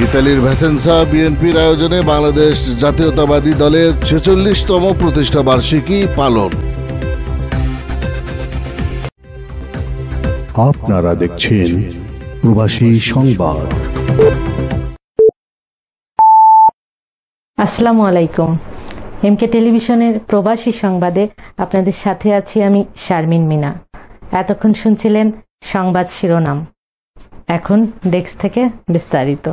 ইতালির ভেসেন্সা বিএনপির আয়োজনে বাংলাদেশ জাতীয়তাবাদী দলের ৪৬তম প্রতিষ্ঠা বার্ষিকী পালন। আপনারা দেখছেন প্রবাসী সংবাদ। আসসালামু আলাইকুম। এমকে টেলিভিশনের প্রবাসী সংবাদে আপনাদের সাথে আছি আমি শারমিন মিনা। এতক্ষণ শুনছিলেন সংবাদ শিরোনাম, এখন ডেস্ক থেকে বিস্তারিত।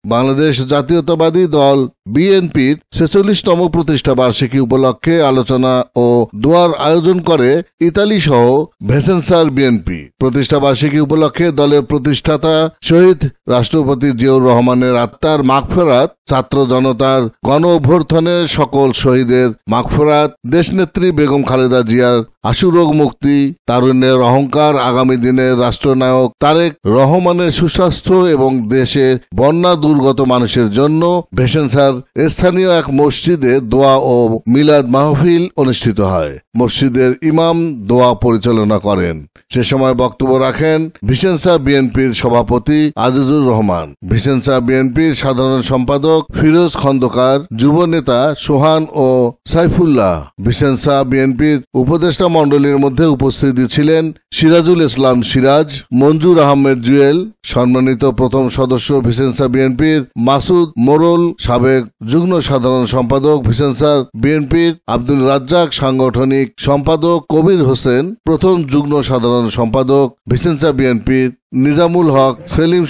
বাংলাদেশ জাতীয়তাবাদী দল বিএনপির ৪৬তম প্রতিষ্ঠা বার্ষিকী উপলক্ষে আলোচনা ও দোয়ার আয়োজন করে ইতালি সহ ভেসেন্সার বিএনপি। প্রতিষ্ঠা বার্ষিকী উপলক্ষে দলের প্রতিষ্ঠাতা শহীদ রাষ্ট্রপতি জিয়াউর রহমানের আত্মার মাগফেরাত, ছাত্র জনতার গণ অভ্যর্থনের সকল শহীদের মাগফেরাত, দেশনেত্রী বেগম খালেদা জিয়ার আশুরোগ মুক্তি, তারুণ্যের অহংকার, আগামী দিনের রাষ্ট্রনায়ক তারেক রহমানের সুস্বাস্থ্য এবং দেশের বন্যা দুর্গত মানুষের জন্য ভেসেন্সার স্থানীয় এক মসজিদে দোয়া ও মিলাদ মাহফিল অনুষ্ঠিত হয়। মসজিদের ইমাম দোয়া পরিচালনা করেন। সে সময় বক্তব্য রাখেন ভিসেন্সা বিএনপির সভাপতি আজিজুর রহমান, ভিসেন্সা বিএনপির সাধারণ সম্পাদক ফিরোজ খন্দকার, যুব নেতা সোহান ও সাইফুল্লাহ। ভিসেন্সা বিএনপির উপদেষ্টা মণ্ডলীর মধ্যে উপস্থিত ছিলেন সিরাজুল ইসলাম সিরাজ, মঞ্জুর আহমেদ জুয়েল, সম্মানিত প্রথম সদস্য ভিসেন্সা বিএনপির মাসুদ মোরল, সাবেক যুগ্ম সাধারণ সম্পাদক ভিসেন্সা বিএনপির আব্দুল রাজ্জাক, সাংগঠনিক সম্পাদক কবির হোসেন, প্রথম যুগ্ম সাধারণ সম্পাদক ভিসেন্সা বিএনপির নিজামুল হক সেলিম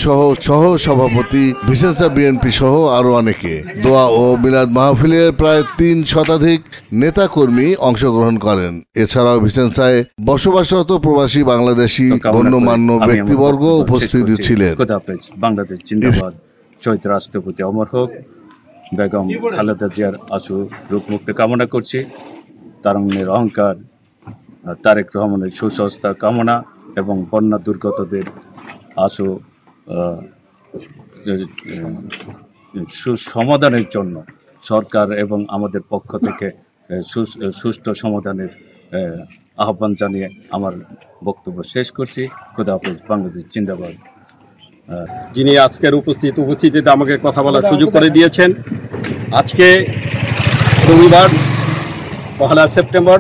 সহ সভাপতি ভিসেন্সা বিএনপি সহ আরো অনেকে। দোয়া ও মিলাদ মাহফিলের প্রায় ৩ শতাধিক নেতা কর্মী অংশগ্রহণ করেন। এছাড়াও ভিসেন্সায় বসবাসরত প্রবাসী বাংলাদেশি গণ্যমান্য ব্যক্তিবর্গ উপস্থিত ছিলেন। বাংলাদেশ জিন্দাবাদ, শহীদ রাষ্ট্রপতি অমর হোক, বেগম খালেদা জিয়ার আশু রোগ মুক্তি কামনা করছি, তারুণ্যের অহংকার তারেক রহমানের সুস্বাস্থ্য কামনা এবং বন্যা দুর্গতদের আশু সুসমাধানের জন্য সরকার এবং আমাদের পক্ষ থেকে সুষ্ঠু সমাধানের আহ্বান জানিয়ে আমার বক্তব্য শেষ করছি। খোদা হাফেজ। বাংলাদেশ জিন্দাবাদ। যিনি আজকের উপস্থিতিতে আমাকে কথা বলার সুযোগ করে দিয়েছেন। আজকে রবিবার ১ সেপ্টেম্বর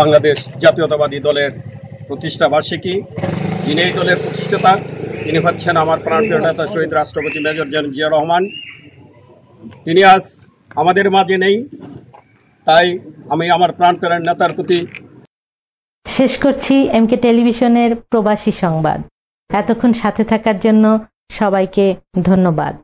বাংলাদেশ জাতীয়তাবাদী দলের প্রতিষ্ঠা বার্ষিকী। যিনি এই দলের প্রতিষ্ঠাতা তিনি হচ্ছেন আমার প্রাণপ্রিয় নেতা শহীদ রাষ্ট্রপতি মেজর জেনারেল জিয়াউর রহমান। তিনি আজ আমাদের মাঝে নেই, তাই আমি আমার প্রাণপ্রিয় নেতার প্রতি শেষ করছি এমকে টেলিভিশনের প্রবাসী সংবাদ। এতক্ষণ সাথে থাকার জন্য সবাইকে ধন্যবাদ।